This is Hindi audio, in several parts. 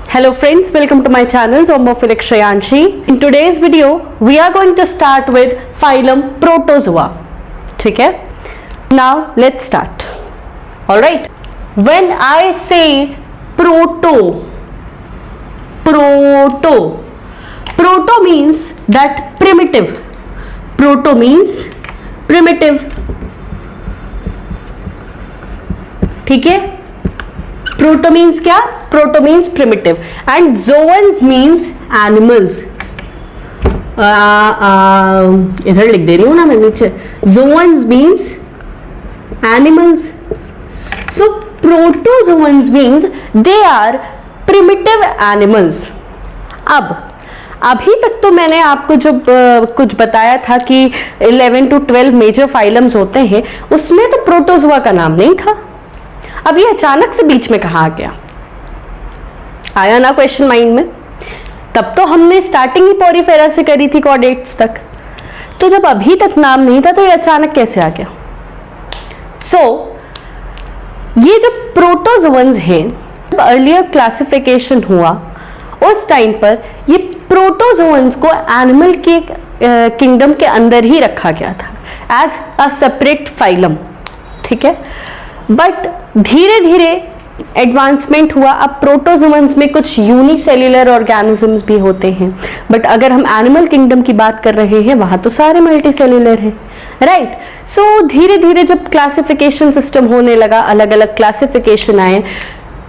Hello friends, welcome to my channel Zoomorphilic Shreyanshi. In today's video, we are going to start with phylum Protozoa. ठीक है? Now let's start. All right. When I say proto means that primitive. Proto means primitive. ठीक है? Proto means क्या? Proto means primitive and zoans means animals. इधर लिख दे रही हूँ ना मैं नीचे. Zoans means animals. So protozoans means they are primitive animals. अब अभी तक तो मैंने आपको जो कुछ बताया था कि 11 to 12 मेजर फाइलम्स होते हैं, उसमें तो प्रोटोजोआ का नाम नहीं था. अब ये अचानक से बीच में कहाँ आ गया? आया ना क्वेश्चन माइंड में? तब तो हमने स्टार्टिंग ही पोरीफेरा से करी थी कॉर्डेट्स तक. तो जब अभी तक नाम नहीं था तो ये अचानक कैसे आ गया? ये जो प्रोटोजोअन्स हैं, अर्लियर क्लासिफिकेशन हुआ उस टाइम पर ये प्रोटोजोअन्स को एनिमल के किंगडम के अंदर ही रखा गया था एज अ सेपरेट फाइलम. ठीक है, बट धीरे धीरे एडवांसमेंट हुआ. अब प्रोटोजोअन्स में कुछ यूनिसेल्युलर ऑर्गेनिजम्स भी होते हैं, बट अगर हम एनिमल किंगडम की बात कर रहे हैं वहां तो सारे मल्टीसेल्युलर हैं, राइट. सो धीरे धीरे जब क्लासिफिकेशन सिस्टम होने लगा, अलग अलग क्लासिफिकेशन आए,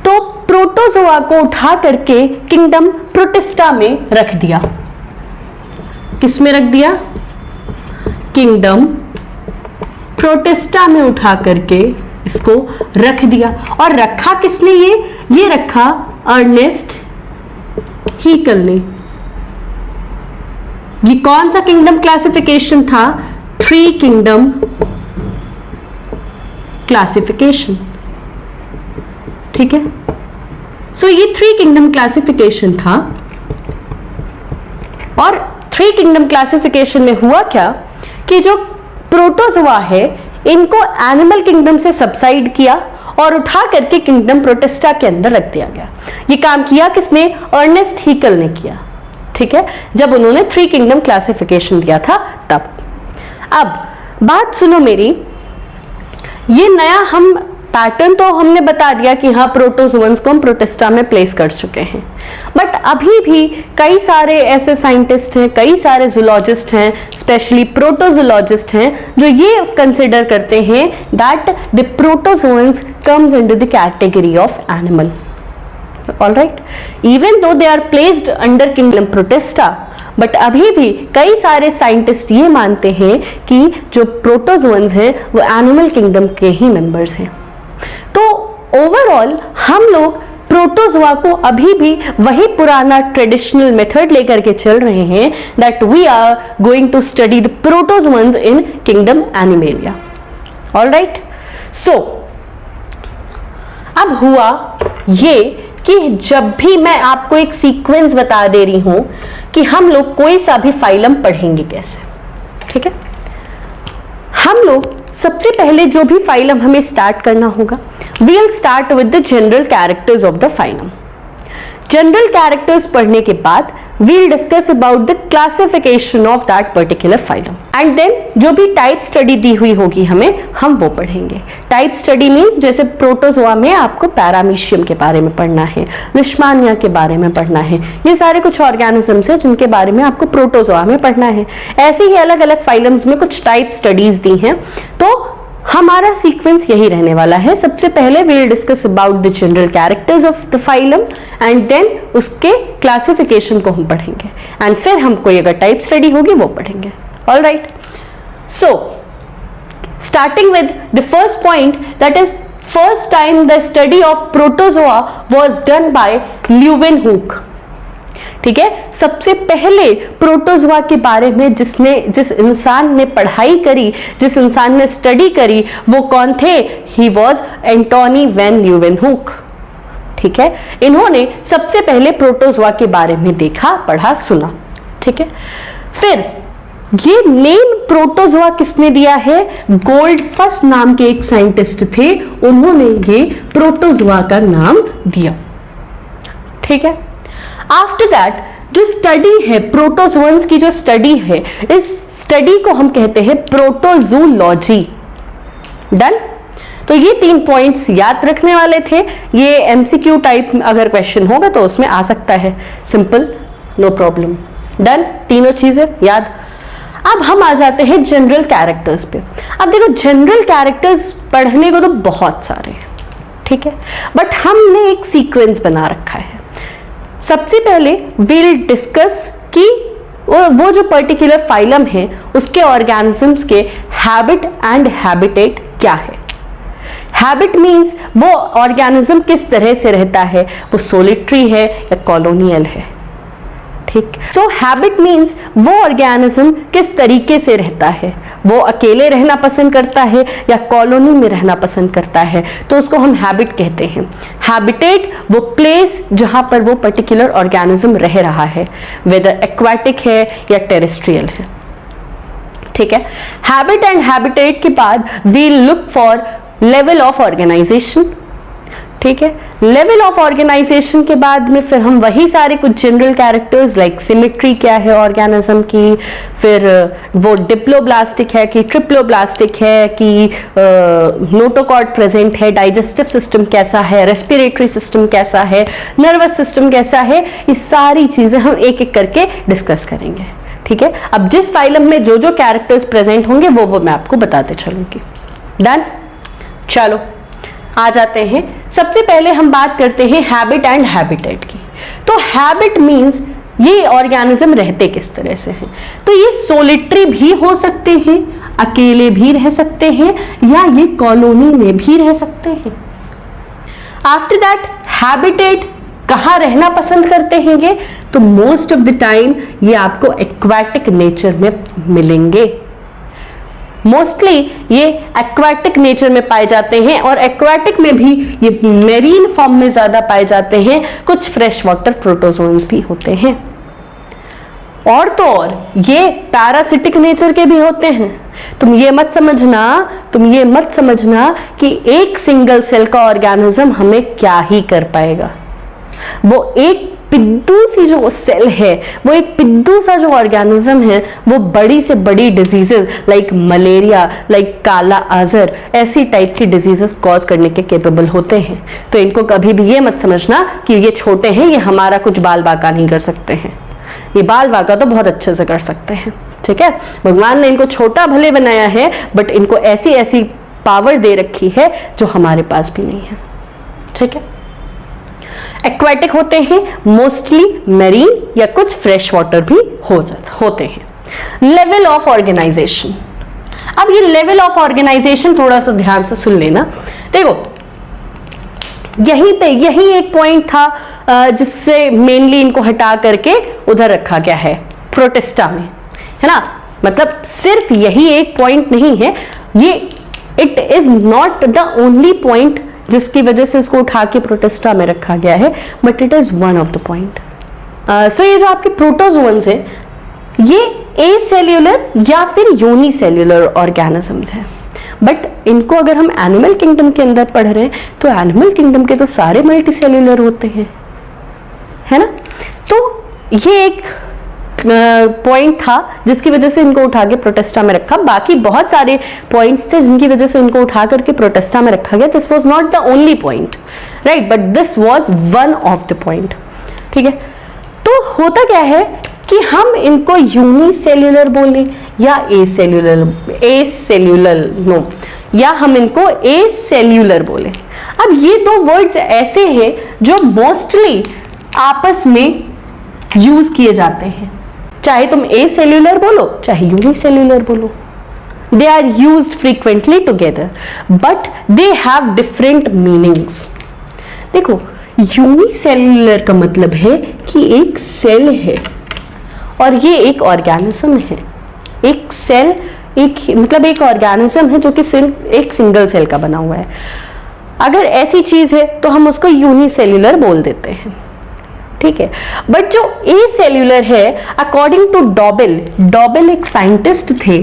तो प्रोटोजोआ को उठा करके किंगडम प्रोटिस्टा में रख दिया. किस में रख दिया? किंगडम प्रोटिस्टा में उठा करके इसको रख दिया. और रखा किसने? ये रखा अर्नेस्ट हीकल ने. ये कौन सा किंगडम क्लासिफिकेशन था? 3 किंगडम क्लासिफिकेशन. ठीक है, सो ये 3 किंगडम क्लासिफिकेशन था. और 3 किंगडम क्लासिफिकेशन में हुआ क्या कि जो प्रोटोजोआ है इनको एनिमल किंगडम से सबसाइड किया और उठा करके किंगडम प्रोटिस्टा के अंदर रख दिया गया. ये काम किया किसने? अर्नेस्ट हीकल ने किया. ठीक है, जब उन्होंने 3 किंगडम क्लासिफिकेशन दिया था तब. अब बात सुनो मेरी, ये नया हम पैटर्न तो हमने बता दिया कि हाँ प्रोटोजोअन्स को हम प्रोटिस्टा में प्लेस कर चुके हैं, बट अभी भी कई सारे ऐसे साइंटिस्ट हैं, कई सारे जूलॉजिस्ट हैं, स्पेशली प्रोटोजोलॉजिस्ट हैं, जो ये कंसिडर करते हैं that the protozoans comes into the category of animal. Alright, even though they are placed under kingdom Protista, but अभी भी कई सारे साइंटिस्ट ये मानते हैं कि जो प्रोटोजोअन्स हैं वो एनिमल किंगडम के ही मेंबर्स हैं. तो ओवरऑल हम लोग प्रोटोजोआ को अभी भी वही पुराना ट्रेडिशनल मेथड लेकर के चल रहे हैं, that we are going to study the protozoans in kingdom Animalia. Alright, so अब हुआ ये कि जब भी मैं आपको एक सीक्वेंस बता दे रही हूं कि हम लोग कोई सा भी फाइलम पढ़ेंगे कैसे. ठीक है, हम लोग सबसे पहले जो भी फाइलम हमें स्टार्ट करना होगा, we will start with the general characters of the phylum. General characters पढ़ने के बाद we will discuss about the classification of that particular phylum, and then जो भी टाइप स्टडी दी हुई होगी हमें, हम वो पढ़ेंगे. टाइप स्टडी मीन्स जैसे प्रोटोजोआ में आपको पैरामीशियम के बारे में पढ़ना है, लिशमानिया के बारे में पढ़ना है, ये सारे कुछ ऑर्गेनिजम्स हैं जिनके बारे में आपको प्रोटोजोआ में पढ़ना है. ऐसे ही अलग अलग फाइलम्स में कुछ टाइप स्टडीज दी हैं. तो हमारा सीक्वेंस यही रहने वाला है. सबसे पहले we will discuss about the general characters of the phylum and then उसके क्लासिफिकेशन को हम पढ़ेंगे, एंड फिर हम कोई अगर टाइप स्टडी होगी वो पढ़ेंगे. Alright, so starting with the first point, that is first time the study of protozoa was done by Leeuwenhoek. ठीक है, सबसे पहले प्रोटोजोआ के बारे में जिस इंसान ने पढ़ाई करी, जिस इंसान ने स्टडी करी, वो कौन थे? He was Antonie van Leeuwenhoek. ठीक है, इन्होंने सबसे पहले प्रोटोजोआ के बारे में देखा, पढ़ा, सुना. ठीक है, फिर ये नेम प्रोटोजोआ किसने दिया है? गोल्डफस नाम के एक साइंटिस्ट थे, उन्होंने ये प्रोटोजोआ का नाम दिया। ठीक है। आफ्टर दैट जो स्टडी है प्रोटोजोअन्स की, जो स्टडी है, इस स्टडी को हम कहते हैं प्रोटोजूलॉजी। डन। तो ये 3 पॉइंट्स याद रखने वाले थे। ये एमसीक्यू टाइप अगर क्वेश्चन होगा तो उसमें आ सकता है, सिंपल, नो प्रॉब्लम। डन, तीनों चीजें याद। अब हम आ जाते हैं जनरल कैरेक्टर्स पे। अब देखो जनरल कैरेक्टर्स पढ़ने को तो बहुत सारे हैं, ठीक है, बट हमने एक सीक्वेंस बना रखा है। सबसे पहले विल डिस्कस कि वो जो पर्टिकुलर फाइलम है उसके ऑर्गेनिजम्स के हैबिट एंड हैबिटेट क्या है। हैबिट मीन्स वो ऑर्गेनिज्म किस तरह से रहता है, वो सोलिटरी है या कॉलोनियल है। ठीक। सो हैबिट मीन्स वो ऑर्गेनिज्म किस तरीके से रहता है, वो अकेले रहना पसंद करता है या कॉलोनी में रहना पसंद करता है, तो उसको हम हैबिट कहते हैं। हैबिटेट वो प्लेस जहां पर वो पर्टिकुलर ऑर्गेनिज्म रह रहा है, वेदर एक्वाटिक है या टेरेस्ट्रियल है। ठीक है। हैबिट एंड हैबिटेट के बाद we look for level of organisation. ठीक है। लेवल ऑफ ऑर्गेनाइजेशन के बाद में फिर हम वही सारे कुछ जनरल कैरेक्टर्स लाइक सिमेट्री क्या है ऑर्गेनिज्म की, फिर वो डिप्लोब्लास्टिक है कि ट्रिप्लोब्लास्टिक है कि नोटोकॉर्ड प्रेजेंट है, डाइजेस्टिव सिस्टम कैसा है, रेस्पिरेटरी सिस्टम कैसा है, नर्वस सिस्टम कैसा है, ये सारी चीजें हम एक एक करके डिस्कस करेंगे। ठीक है। अब जिस फाइलम में जो जो कैरेक्टर्स प्रेजेंट होंगे वो मैं आपको बताते चलूंगी। डन। चलो आ जाते हैं। सबसे पहले हम बात करते हैं हैबिट एंड हैबिटेट की। तो हैबिट मींस ये ऑर्गेनिज्म रहते किस तरह से हैं। तो ये सोलिटरी भी हो सकते हैं, अकेले भी रह सकते हैं, या ये कॉलोनी में भी रह सकते हैं। आफ्टर दैट हैबिटेट, कहाँ रहना पसंद करते हैं ये, तो मोस्ट ऑफ द टाइम ये आपको एक्वाटिक नेचर में मिलेंगे। मोस्टली ये एक्वाटिक नेचर में पाए जाते हैं और एक्वाटिक में भी ये मेरीन फॉर्म में ज्यादा पाए जाते हैं। कुछ फ्रेश वाटर प्रोटोजोन्स भी होते हैं। और तो और ये पैरासिटिक नेचर के भी होते हैं। तुम ये मत समझना कि एक सिंगल सेल का ऑर्गेनिज्म हमें क्या ही कर पाएगा। वो एक पिद्दू सी जो सेल है, वो एक पिद्दू सा जो ऑर्गेनिज्म है, वो बड़ी से बड़ी डिजीजेस लाइक मलेरिया, लाइक काला आजर, ऐसी टाइप की डिजीजेस कॉज करने के केपेबल होते हैं। तो इनको कभी भी ये मत समझना कि ये छोटे हैं, ये हमारा कुछ बाल बाका नहीं कर सकते हैं। ये बाल बाका तो बहुत अच्छे से कर सकते हैं। ठीक है। भगवान ने इनको छोटा भले बनाया है, बट इनको ऐसी ऐसी पावर दे रखी है जो हमारे पास भी नहीं है। ठीक है। एक्वाटिक होते हैं, मोस्टली मेरीन या कुछ फ्रेश वाटर भी होते हैं। Level of organisation. अब ये लेवल ऑफ ऑर्गेनाइजेशन थोड़ा सा ध्यान से सुन लेना। देखो यही एक पॉइंट था जिससे मेनली इनको हटा करके उधर रखा गया है प्रोटिस्टा में, है ना। मतलब सिर्फ यही एक पॉइंट नहीं है, ये it is not the only point जिसकी वजह से इसको उठा के प्रोटिस्टा में रखा गया है, but it is one of the point. So ये जो आपके प्रोटोजोन्स है, ये एसेल्यूलर या फिर यूनिसेल्यूलर ऑर्गेनिजम्स हैं। बट इनको अगर हम एनिमल किंगडम के अंदर पढ़ रहे हैं तो एनिमल किंगडम के तो सारे मल्टीसेल्यूलर होते हैं, है ना। तो ये एक पॉइंट था जिसकी वजह से इनको उठा के प्रोटिस्टा में रखा। बाकी बहुत सारे पॉइंट्स थे जिनकी वजह से इनको उठा करके प्रोटिस्टा में रखा गया। This was not the only point, right, but this was one of the point. ठीक है। तो होता क्या है कि हम इनको यूनिसेल्यूलर बोले या या हम इनको एसेल्यूलर बोले। अब ये दो वर्ड्स ऐसे हैं जो मोस्टली आपस में यूज किए जाते हैं, चाहे तुम एसेल्यूलर बोलो चाहे यूनिसेल्यूलर बोलो। They are used frequently together but they have different meanings. देखो यूनिसेल्यूलर का मतलब है कि एक सेल है और ये एक ऑर्गेनिज्म है। एक सेल मतलब एक ऑर्गेनिज्म है जो कि एक सिंगल सेल का बना हुआ है। अगर ऐसी चीज है तो हम उसको यूनिसेल्यूलर बोल देते हैं। ठीक है। बट जो ए सेल्यूलर है, अकॉर्डिंग टू डॉबल एक साइंटिस्ट थे,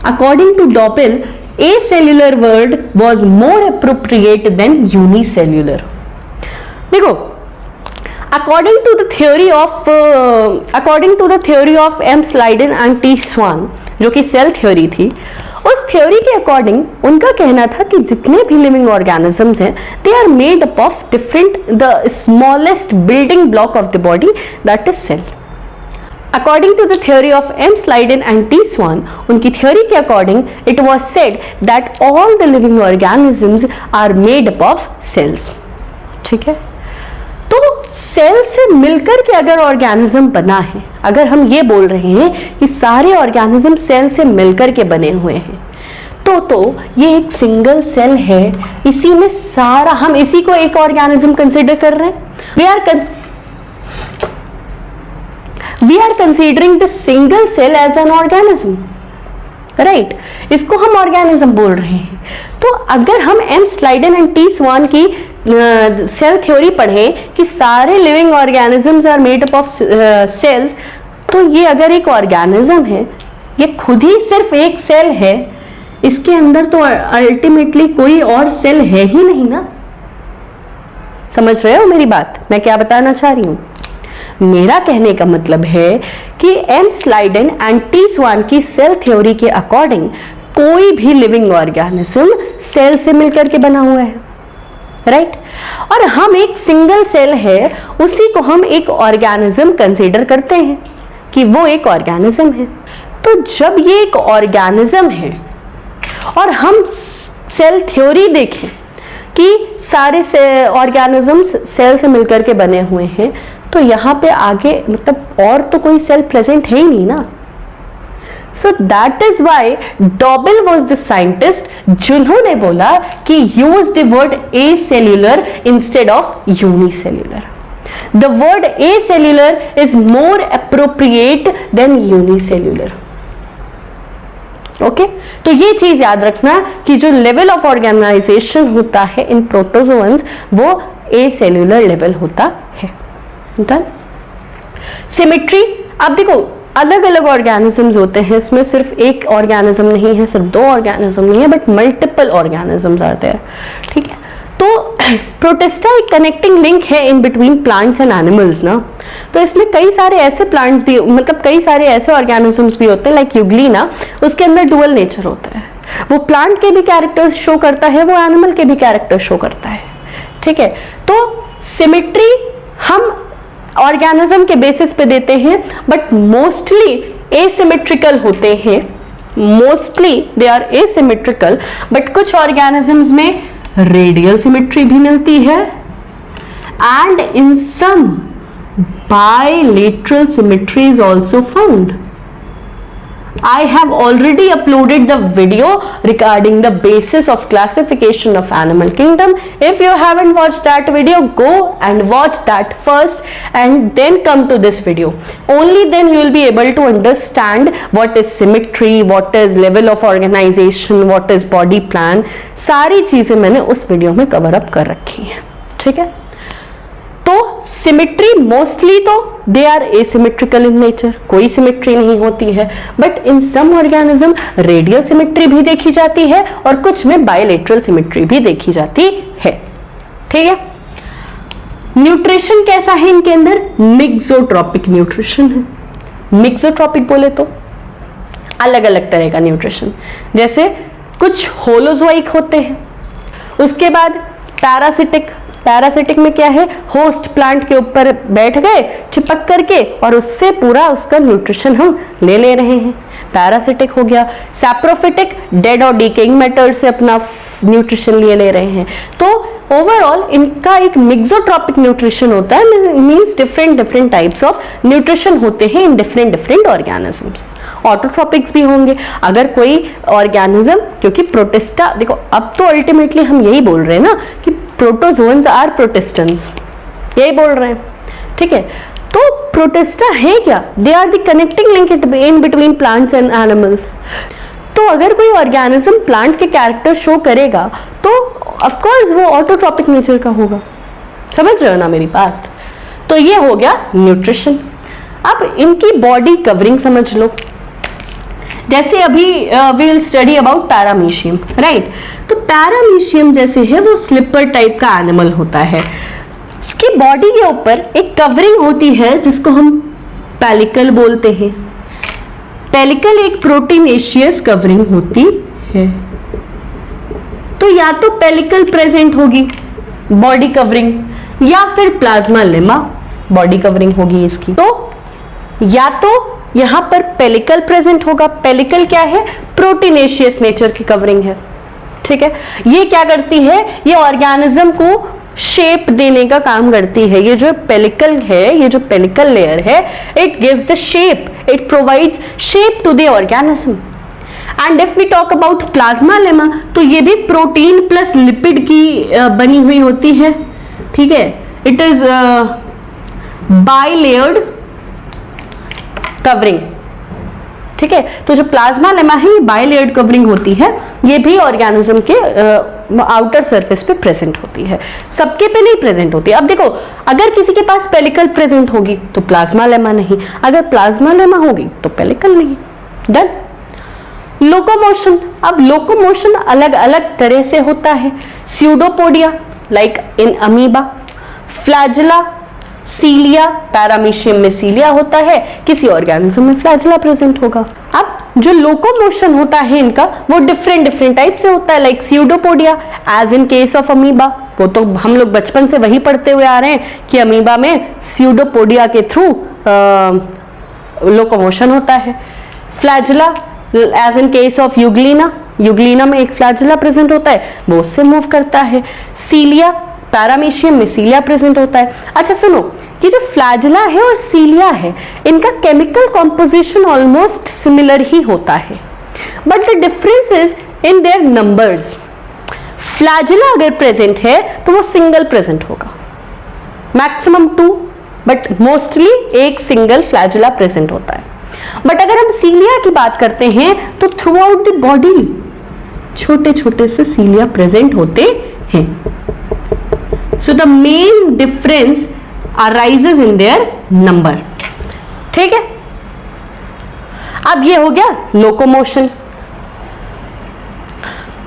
according to Dobell acellular word was more appropriate than unicellular. देखो, according to the theory of M Schleiden and T Schwann, जो कि सेल थ्योरी थी, उस थ्योरी के अकॉर्डिंग उनका कहना था कि जितने भी लिविंग ऑर्गेनिजम्स हैं, they are made up of the smallest building block of the body, that is cell. According to the theory of M Schleiden and T Schwann, उनकी थ्योरी के according it was said that all the living organisms are made up of cells. ठीक है, तो सेल से मिलकर के अगर ऑर्गेनिज्म बना है, अगर हम ये बोल रहे हैं कि सारे ऑर्गेनिज्म सेल से मिलकर के बने हुए हैं, तो ये एक सिंगल सेल है, इसी में सारा, हम इसी को एक ऑर्गेनिज्म कंसीडर कर रहे हैं। We are considering the single cell as an organism, right, इसको हम ऑर्गेनिज्म बोल रहे हैं। तो अगर हम M Schleiden and T Schwann की सेल थ्योरी पढ़ें कि सारे living organisms are made up of cells, तो ये अगर एक ऑर्गेनिज्म है, ये खुद ही सिर्फ एक सेल है, इसके अंदर तो अल्टीमेटली कोई और सेल है ही नहीं ना। समझ रहे हो मेरी बात, मैं क्या बताना चाह रही हूं? मेरा कहने का मतलब है कि M Schleiden and T Schwann की सेल थ्योरी के अकॉर्डिंग कोई भी लिविंग ऑर्गेनिज्म सेल से मिलकर के बना हुआ है, राइट, और हम एक सिंगल सेल है, उसी को हम एक ऑर्गेनिज्म कंसीडर करते हैं कि वो एक ऑर्गेनिज्म है। तो जब ये एक ऑर्गेनिज्म है और हम सेल थ्योरी देखें कि सारे ऑर्गेनिजम्स सेल से मिलकर के बने हुए हैं, तो यहाँ पे आगे मतलब और तो कोई सेल प्रेजेंट है ही नहीं ना। So that is why Doble was the scientist जिन्होंने बोला कि use the word acellular instead of unicellular. The word acellular is more appropriate than unicellular. Okay, तो ये चीज याद रखना कि जो लेवल ऑफ ऑर्गेनाइजेशन होता है इन प्रोटोजोअन्स वो एसेल्यूलर लेवल होता है। डन। सिमेट्री, अब देखो अलग अलग ऑर्गेनिजम्स होते हैं, इसमें सिर्फ एक ऑर्गेनिज्म नहीं है, सिर्फ दो ऑर्गेनिज्म नहीं है, but multiple organisms are there. ठीक है, तो प्रोटिस्टा एक कनेक्टिंग लिंक है in between plants and animals ना। तो इसमें कई सारे ऐसे प्लांट्स भी, मतलब कई सारे ऐसे ऑर्गेनिजम्स भी होते हैं, लाइक यूग्लिना, उसके अंदर डुअल नेचर होता है, वो प्लांट के भी कैरेक्टर्स शो करता है, वो एनिमल के भी कैरेक्टर शो करता है। ठीक है, तो सिमेट्री हम ऑर्गेनिज्म के बेसिस पे देते हैं, बट मोस्टली एसिमेट्रिकल होते हैं, mostly they are asymmetrical, but कुछ ऑर्गेनिजम्स में रेडियल सिमेट्री भी मिलती है and in some bilateral symmetry is also found. I have already uploaded the video regarding the basis of classification of animal kingdom. If you haven't watched that video, go and watch that first and then come to this video. Only then you will be able to understand what is symmetry, what is level of organization, what is body plan. सारी चीजें मैंने उस वीडियो में कवर अप कर रखी हैं। ठीक है, तो सिमेट्री मोस्टली तो they are asymmetrical in nature, कोई सिमेट्री नहीं होती है, but in some organism radial symmetry भी देखी जाती है और कुछ में बायलेटरल सिमेट्री भी देखी जाती है। ठीक है, न्यूट्रिशन कैसा है इनके अंदर? मिक्सोट्रॉपिक न्यूट्रिशन है। मिक्सोट्रॉपिक बोले तो अलग अलग तरह का न्यूट्रिशन, जैसे कुछ होलोजोइक होते हैं, उसके बाद पैरासिटिक। पैरासिटिक में क्या है? होस्ट प्लांट के ऊपर बैठ गए चिपक करके और उससे पूरा उसका न्यूट्रिशन हम ले रहे हैं, पैरासिटिक हो गया। सैप्रोफिटिक, डेड और डिकेइंग मैटर से अपना न्यूट्रिशन ले रहे हैं। तो ओवरऑल इनका एक मिक्सोट्रॉपिक न्यूट्रिशन होता है, means different types of nutrition होते हैं इन डिफरेंट ऑर्गेनिजम्स। ऑटोट्रॉपिक्स भी होंगे अगर कोई ऑर्गेनिज्म, क्योंकि प्रोटिस्टा, देखो अब तो अल्टीमेटली हम यही बोल रहे हैं ना कि प्रोटोजोन्स आर प्रोटिस्टेंस, यही बोल रहे हैं। ठीक है, तो प्रोटिस्टा है क्या? They are the connecting link in between plants and animals. तो अगर कोई ऑर्गेनिज्म प्लांट के कैरेक्टर शो करेगा तो ऑफ कोर्स वो ऑटोट्रॉपिक नेचर का होगा। समझ रहे हो ना मेरी बात? तो ये हो गया न्यूट्रिशन। अब इनकी बॉडी कवरिंग समझ लो, जैसे अभी we will study about paramecium, right. तो पैरामीशियम जैसे है वो स्लिपर टाइप का एनिमल होता है, इसकी बॉडी के ऊपर एक कवरिंग होती है जिसको हम पेलिकल बोलते हैं। पेलिकल एक प्रोटीनेशियस कवरिंग होती है। तो या तो पेलिकल प्रेजेंट होगी बॉडी कवरिंग या फिर प्लाज्मा लेमा बॉडी कवरिंग होगी इसकी। तो या तो यहां पर पेलिकल प्रेजेंट होगा, पेलिकल क्या है, प्रोटीनेशियस नेचर की कवरिंग है, ठीक है। ये क्या करती है, ये ऑर्गेनिज्म को शेप देने का काम करती है। ये जो पेलिकल है, ये जो पेलिकल लेयर है, it gives the shape, it provides shape to the organism. And if we talk about plasmalemma, तो ये भी प्रोटीन प्लस लिपिड की बनी हुई होती है, ठीक है। इट इज बाइलेयर्ड कवरिंग, ठीक है। तो जो प्लाज्मा लेमा है ये बाइलेयर्ड कवरिंग होती है, ये भी ऑर्गेनिज्म के आउटर सरफेस पे प्रेजेंट होती है, सबके पे नहीं प्रेजेंट होती। अब देखो, अगर किसी के पास पेलिकल प्रेजेंट होगी तो प्लाज्मा लेमा नहीं, अगर प्लाज्मा लेमा होगी तो पेलिकल नहीं। डन। लोकोमोशन, अब लोकोमोशन अलग अलग तरह से होता है। Pseudopodia like in amoeba, flagella, cilia, paramecium में सीलिया होता है, किसी ऑर्गेनिज्म में फ्लैजिला प्रेजेंट होगा। अब जो लोकोमोशन होता है इनका वो डिफरेंट टाइप से होता है, like pseudopodia as in case of amoeba, वो तो हम लोग बचपन से वही पढ़ते हुए आ रहे हैं कि अमीबा में स्यूडोपोडिया के थ्रू लोकोमोशन होता है। Flagella as in case of euglena, euglena में एक फ्लैजिला प्रेजेंट होता है, वो उससे मूव करता है। सीलिया, पैरामीशियम में सीलिया प्रेजेंट होता है। अच्छा सुनो, ये जो फ्लैजिला है और सीलिया है, इनका केमिकल कॉम्पोजिशन ऑलमोस्ट सिमिलर ही होता है, but the difference is in their numbers. Flagella अगर प्रेजेंट है तो वो सिंगल प्रेजेंट होगा, मैक्सिमम 2, बट मोस्टली एक सिंगल फ्लैजिला प्रेजेंट होता है। बट अगर हम सीलिया की बात करते हैं तो थ्रू आउट द बॉडी छोटे छोटे से सीलिया प्रेजेंट होते हैं। So the main difference arises in their number, ठीक है। अब ये हो गया लोकोमोशन।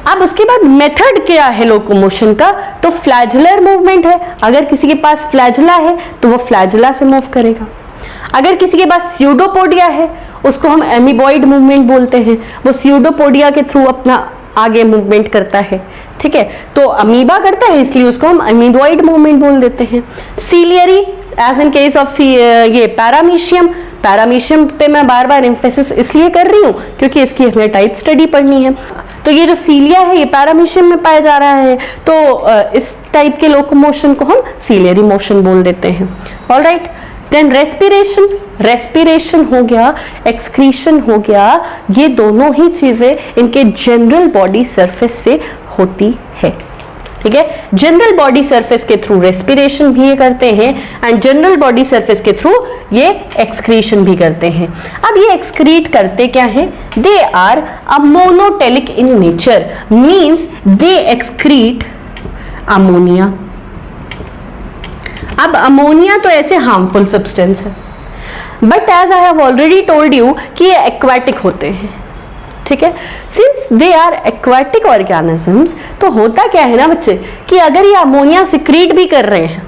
अब उसके बाद मेथड क्या है लोकोमोशन का, तो फ्लैजुलर मूवमेंट है। अगर किसी के पास फ्लैजुला है तो वो फ्लैजुला से मूव करेगा। अगर किसी के पास स्यूडोपोडिया है उसको हम एमीबॉइड मूवमेंट बोलते हैं, वो स्यूडोपोडिया के थ्रू अपना आगे मूवमेंट करता है, ठीक है। तो अमीबा करता है इसलिए उसको हम अमीबॉइड मूवमेंट बोल देते हैं। Ciliary as in case of ये पैरामीशियम, पैरामीशियम पे मैं बार बार एम्फेसिस इसलिए कर रही हूँ क्योंकि इसकी हमें टाइप स्टडी पढ़नी है। तो ये जो सीलिया है ये पैरामीशियम में पाया जा रहा है, तो इस टाइप के लोकोमोशन को हम सीलियरी मोशन बोल देते हैं। ऑलराइट, देन रेस्पिरेशन, रेस्पिरेशन हो गया, एक्सक्रीशन हो गया, ये दोनों ही चीजें इनके जनरल बॉडी सरफेस से होती है, ठीक है। जनरल बॉडी सरफेस के थ्रू रेस्पिरेशन भी ये करते हैं एंड जनरल बॉडी सरफेस के थ्रू ये एक्सक्रीशन भी करते हैं। अब ये एक्सक्रीट करते क्या है, they are ammonotelic in nature, means they excrete ammonia. अब अमोनिया तो ऐसे हार्मफुल सब्सटेंस है, but as I have already told you कि ये एक्वाटिक होते हैं, ठीक है। Since they are aquatic organisms, तो होता क्या है ना बच्चे कि अगर ये अमोनिया सिक्रीट भी कर रहे हैं,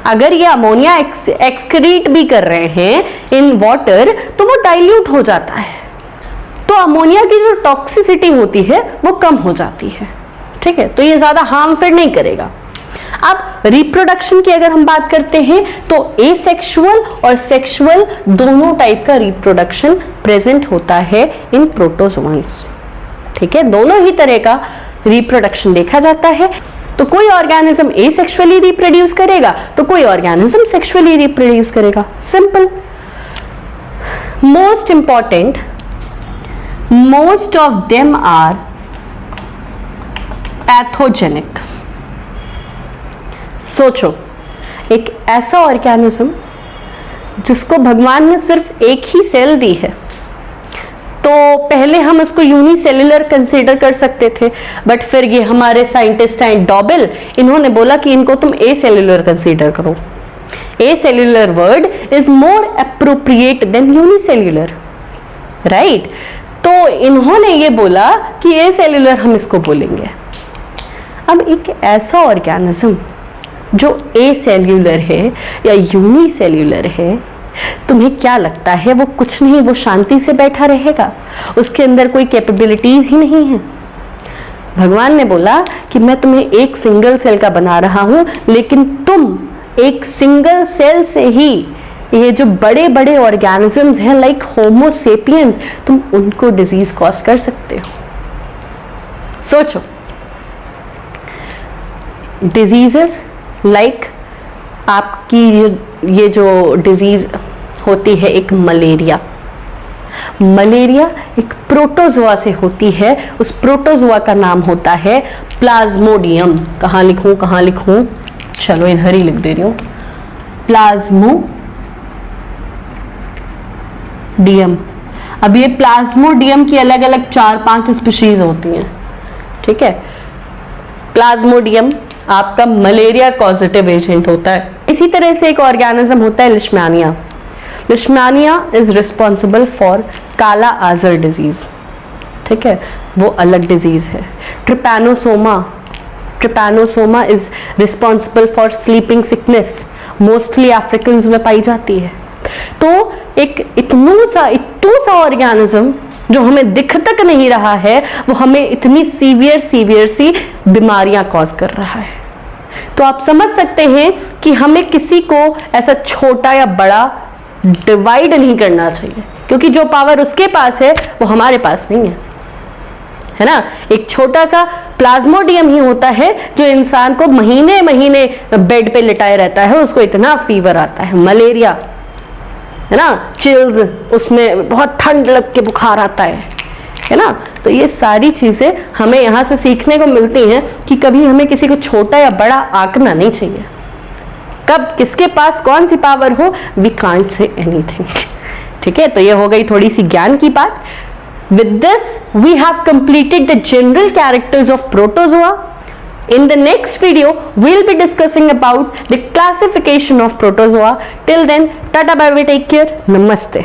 अगर ये अमोनिया एक्सक्रीट भी कर रहे हैं इन वाटर, तो वो डाइल्यूट हो जाता है, तो अमोनिया की जो टॉक्सिसिटी होती है वो कम हो जाती है, ठीक है। तो ये ज्यादा हार्म फिर नहीं करेगा। अब रिप्रोडक्शन की अगर हम बात करते हैं तो एसेक्सुअल और सेक्सुअल दोनों टाइप का रिप्रोडक्शन प्रेजेंट होता है इन प्रोटोजोआन्स, ठीक है। दोनों ही तरह का रिप्रोडक्शन देखा जाता है। तो कोई ऑर्गेनिज्म एसेक्सुअली रिप्रोड्यूस करेगा तो कोई ऑर्गेनिज्म सेक्सुअली रिप्रोड्यूस करेगा, simple. Most important, most of them are pathogenic. सोचो, एक ऐसा ऑर्गेनिज्म जिसको भगवान ने सिर्फ एक ही सेल दी है, तो पहले हम इसको यूनिसेल्युलर कंसीडर कर सकते थे, बट फिर ये हमारे साइंटिस्ट हैं डॉबल, इन्होंने बोला कि इनको तुम ए सेल्युलर कंसीडर करो। Acellular word is more appropriate than unicellular, right? तो इन्होंने ये बोला कि acellular हम इसको बोलेंगे। अब एक ऐसा ऑर्गेनिज्म जो acellular है या यूनिसेल्यूलर है, तुम्हें क्या लगता है वो कुछ नहीं, वो शांति से बैठा रहेगा? उसके अंदर कोई कैपेबिलिटीज ही नहीं है। भगवान ने बोला कि मैं तुम्हें एक सिंगल सेल का बना रहा हूं, लेकिन तुम एक सिंगल सेल से ही ये जो बड़े बड़े ऑर्गेनिजम्स हैं लाइक होमो सेपियंस, तुम उनको डिजीज कॉज कर सकते हो। सोचो, डिजीजेस लाइक आपकी ये जो डिजीज होती है, एक मलेरिया, मलेरिया एक प्रोटोजोआ से होती है। उस प्रोटोजोआ का नाम होता है प्लाज्मोडियम। कहाँ लिखूं? चलो इधर ही लिख दे रही हूं, प्लाज्मोडियम। अब ये प्लाज्मोडियम की अलग अलग 4-5 स्पीशीज होती हैं, ठीक है। प्लाज्मोडियम आपका मलेरिया कॉजेटिव एजेंट होता है। इसी तरह से एक ऑर्गेनिज्म होता है Leishmania. Leishmania is responsible for काला आजर डिजीज, ठीक है, वो अलग डिजीज है। Trypanosoma is responsible for sleeping sickness, mostly Africans में पाई जाती है। तो एक इतनू सा ऑर्गेनिज्म जो हमें दिख तक नहीं रहा है, वो हमें इतनी सीवियर सी बीमारियां कॉज कर रहा है। तो आप समझ सकते हैं कि हमें किसी को ऐसा छोटा या बड़ा डिवाइड नहीं करना चाहिए, क्योंकि जो पावर उसके पास है वो हमारे पास नहीं है ना। एक छोटा सा प्लाज्मोडियम ही होता है जो इंसान को महीने बेड पे लिटाए रहता है, उसको इतना फीवर आता है, मलेरिया है ना, चिल्स, उसमें बहुत ठंड लग के बुखार आता है ना। तो ये सारी चीजें हमें यहाँ से सीखने को मिलती हैं कि कभी हमें किसी को छोटा या बड़ा आंकना नहीं चाहिए। कब किसके पास कौन सी पावर हो, वी कांट से एनीथिंग, ठीक है। तो ये हो गई थोड़ी सी ज्ञान की बात। With this, we have completed the general characters of protozoa. In the next video, we'll be discussing about the classification of protozoa. Till then, tata bye bye, take care, namaste.